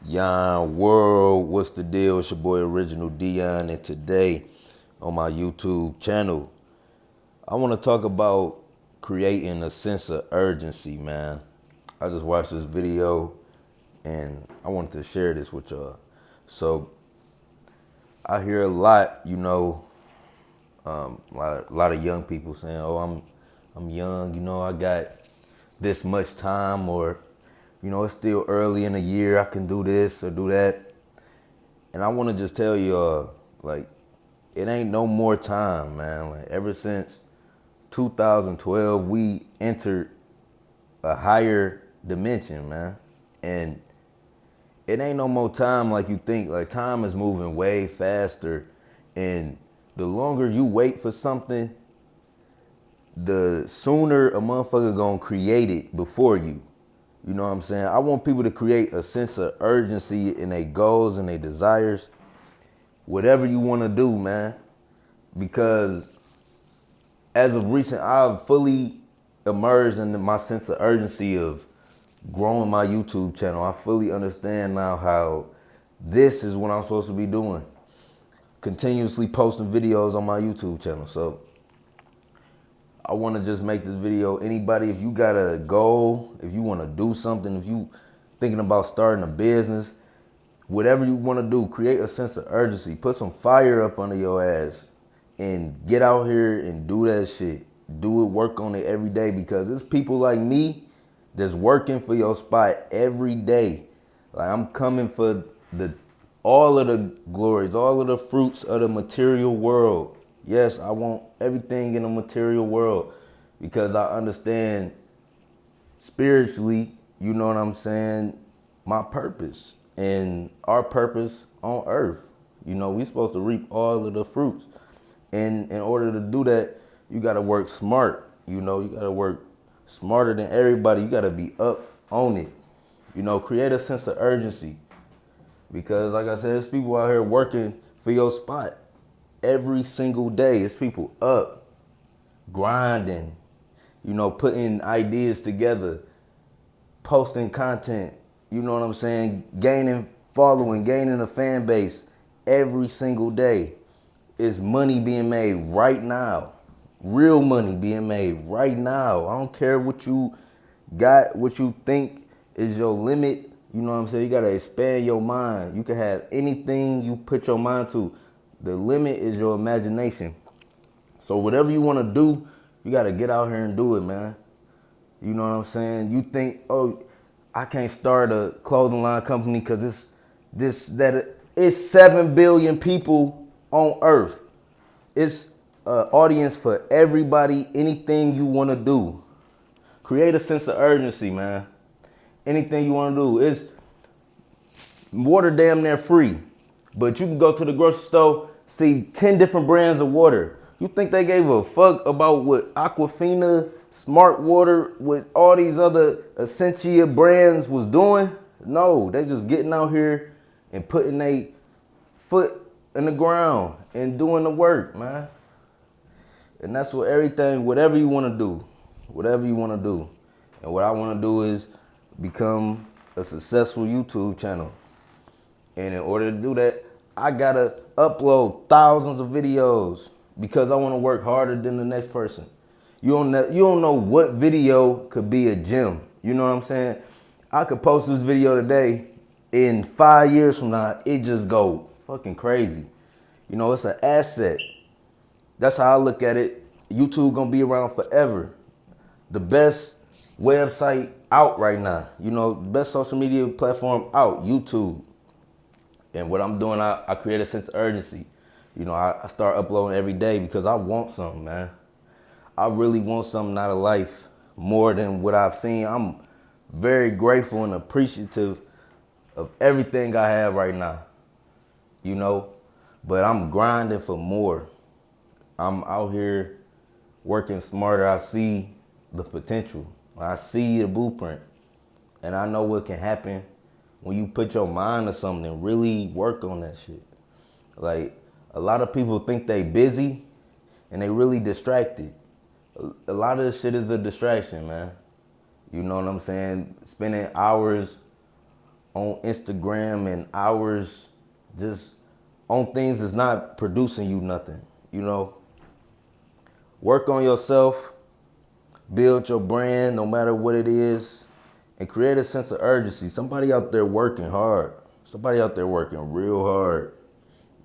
Yon World, what's the deal? It's your boy Original Dion, and today on my YouTube channel, I want to talk about creating a sense of urgency, man. I just watched this video and I wanted to share this with y'all. So I hear a lot, a lot of young people saying, "Oh, I'm young, I got this much time," or it's still early in the year. I can do this or do that. And I want to just tell you, like, it ain't no more time, man. Like, ever since 2012, we entered a higher dimension, man. And it ain't no more time like you think. Like, time is moving way faster. And the longer you wait for something, the sooner a motherfucker gonna create it before you. You know what I'm saying? I want people to create a sense of urgency in their goals and their desires. Whatever you want to do, man. Because as of recent, I've fully emerged into my sense of urgency of growing my YouTube channel. I fully understand now how this is what I'm supposed to be doing. Continuously posting videos on my YouTube channel. So I want to just make this video. Anybody, if you got a goal, if you want to do something, if you thinking about starting a business, whatever you want to do, create a sense of urgency. Put some fire up under your ass and get out here and do that shit. Do it, work on it every day, because it's people like me that's working for your spot every day. Like, I'm coming for all of the glories, all of the fruits of the material world. Yes, I want everything in the material world because I understand spiritually, you know what I'm saying, my purpose and our purpose on earth. We supposed to reap all of the fruits. And in order to do that, you got to work smart. You got to work smarter than everybody. You got to be up on it. Create a sense of urgency. Because like I said, there's people out here working for your spot every single day. It's people up, grinding, putting ideas together, posting content, you know what I'm saying, gaining following, gaining a fan base every single day. It's money being made right now. Real money being made right now. I don't care what you got, what you think is your limit. You know what I'm saying? You got to expand your mind. You can have anything you put your mind to. The limit is your imagination. So whatever you want to do, you got to get out here and do it, man. You know what I'm saying? You think, oh, I can't start a clothing line company because it's 7 billion people on earth. It's an audience for everybody, anything you want to do. Create a sense of urgency, man. Anything you want to do. It's water damn near free. But you can go to the grocery store, see 10 different brands of water. You think they gave a fuck about what Aquafina, Smart Water, with all these other Essentia brands was doing? No, they just getting out here and putting their foot in the ground and doing the work, man. And that's what whatever you want to do, whatever you want to do. And what I want to do is become a successful YouTube channel. And in order to do that, I gotta upload thousands of videos because I want to work harder than the next person. You don't know what video could be a gem. You know what I'm saying? I could post this video today. In 5 years from now, it just go fucking crazy. It's an asset. That's how I look at it. YouTube gonna be around forever. The best website out right now. Best social media platform out, YouTube. And what I'm doing, I create a sense of urgency. I start uploading every day because I want something, man. I really want something out of life more than what I've seen. I'm very grateful and appreciative of everything I have right now, but I'm grinding for more. I'm out here working smarter. I see the potential. I see the blueprint, and I know what can happen when you put your mind to something and really work on that shit. Like, a lot of people think they busy and they really distracted. A lot of this shit is a distraction, man. You know what I'm saying? Spending hours on Instagram and hours just on things that's not producing you nothing. You know, work on yourself, build your brand no matter what it is, and create a sense of urgency. Somebody out there working hard. Somebody out there working real hard,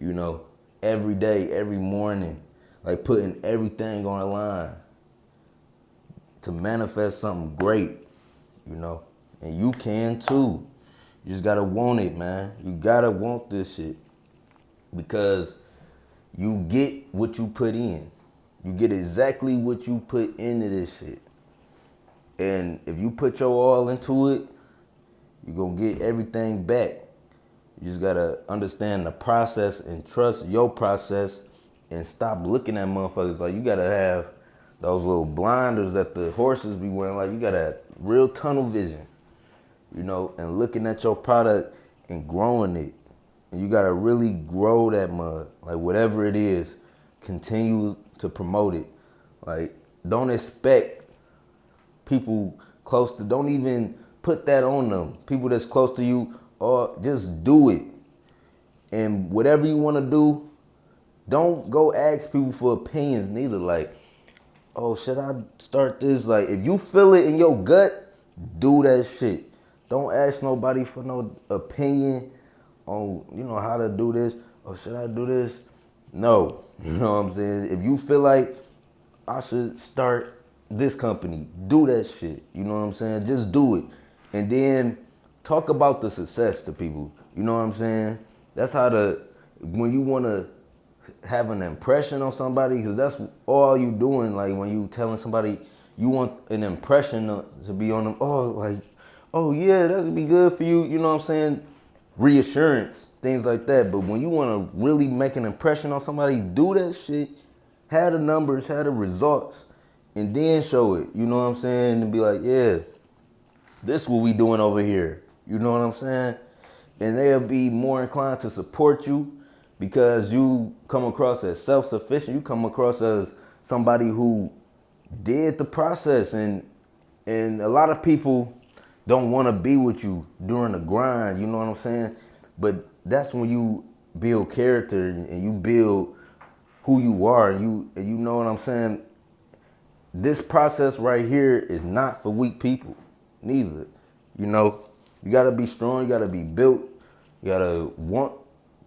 you know, every day, every morning, like putting everything on the line to manifest something great, you know. And you can too. You just gotta want it, man. You gotta want this shit because you get what you put in. You get exactly what you put into this shit. And if you put your all into it, you're gonna get everything back. You just gotta understand the process and trust your process and stop looking at motherfuckers like you gotta have those little blinders that the horses be wearing. Like you gotta have real tunnel vision, you know, and looking at your product and growing it. And you gotta really grow that mud. Like whatever it is, continue to promote it. Like don't expect people close to, don't even put that on them. People that's close to you, or just do it. And whatever you want to do, don't go ask people for opinions neither. Like, oh, should I start this? Like, if you feel it in your gut, do that shit. Don't ask nobody for no opinion on, you know, how to do this. Or should I do this? No. You know what I'm saying? If you feel like I should start this company, do that shit. You know what I'm saying? Just do it. And then talk about the success to people. You know what I'm saying? That's how when you want to have an impression on somebody, because that's all you doing. Like when you telling somebody you want an impression to be on them. Oh, like, oh yeah, that would be good for you. You know what I'm saying? Reassurance, things like that. But when you want to really make an impression on somebody, do that shit. Have the numbers, have the results, and then show it. You know what I'm saying? And be like, yeah, this is what we doing over here. You know what I'm saying? And they'll be more inclined to support you because you come across as self-sufficient. You come across as somebody who did the process. And a lot of people don't want to be with you during the grind. You know what I'm saying? But that's when you build character and you build who you are. And you know what I'm saying? This process right here is not for weak people, neither. You know, you gotta be strong, you gotta be built, you gotta want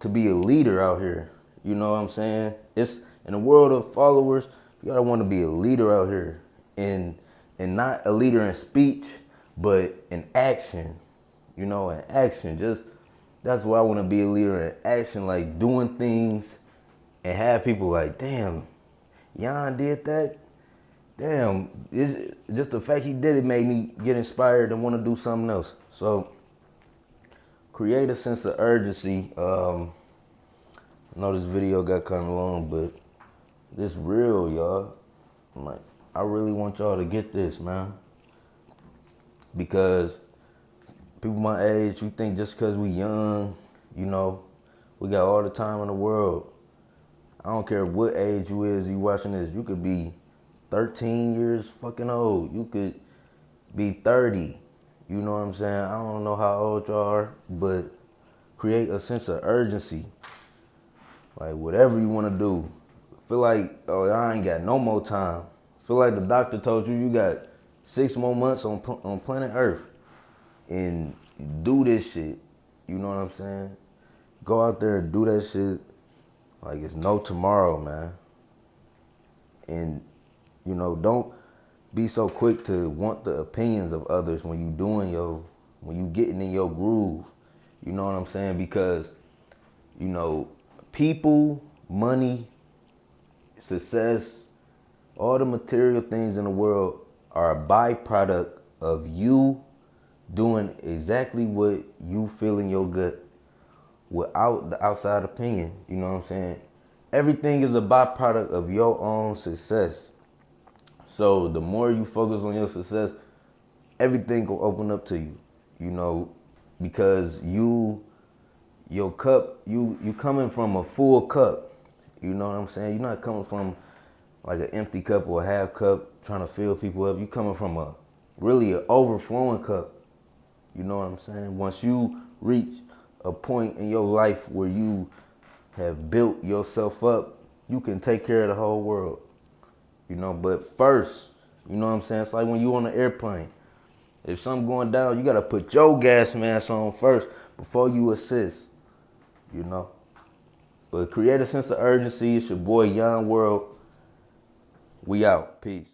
to be a leader out here. You know what I'm saying? It's in a world of followers, you gotta want to be a leader out here. And not a leader in speech, but in action. You know, in action. That's why I want to be a leader in action, like doing things and have people like, damn, Jan did that. Damn, it's just the fact he did it made me get inspired and want to do something else. So, create a sense of urgency. I know this video got kind of long, but this real, y'all. Like, I really want y'all to get this, man. Because people my age, you think just because we young, you know, we got all the time in the world. I don't care what age you is, you watching this. You could be 13 years fucking old. You could be 30. You know what I'm saying? I don't know how old y'all are, but create a sense of urgency. Like whatever you want to do. Feel like, oh, I ain't got no more time. Feel like the doctor told you got 6 more months on planet Earth. And do this shit. You know what I'm saying? Go out there and do that shit like it's no tomorrow, man. And, you know, don't be so quick to want the opinions of others when you getting in your groove. You know what I'm saying? Because, you know, people, money, success, all the material things in the world are a byproduct of you doing exactly what you feel in your gut without the outside opinion. You know what I'm saying? Everything is a byproduct of your own success. So the more you focus on your success, everything will open up to you, you know, because your cup, you coming from a full cup. You know what I'm saying? You're not coming from like an empty cup or a half cup trying to fill people up. You coming from really an overflowing cup. You know what I'm saying? Once you reach a point in your life where you have built yourself up, you can take care of the whole world. But first, you know what I'm saying? It's like when you on an airplane. If something going down, you gotta put your gas mask on first before you assist, you know. But create a sense of urgency. It's your boy Young World. We out. Peace.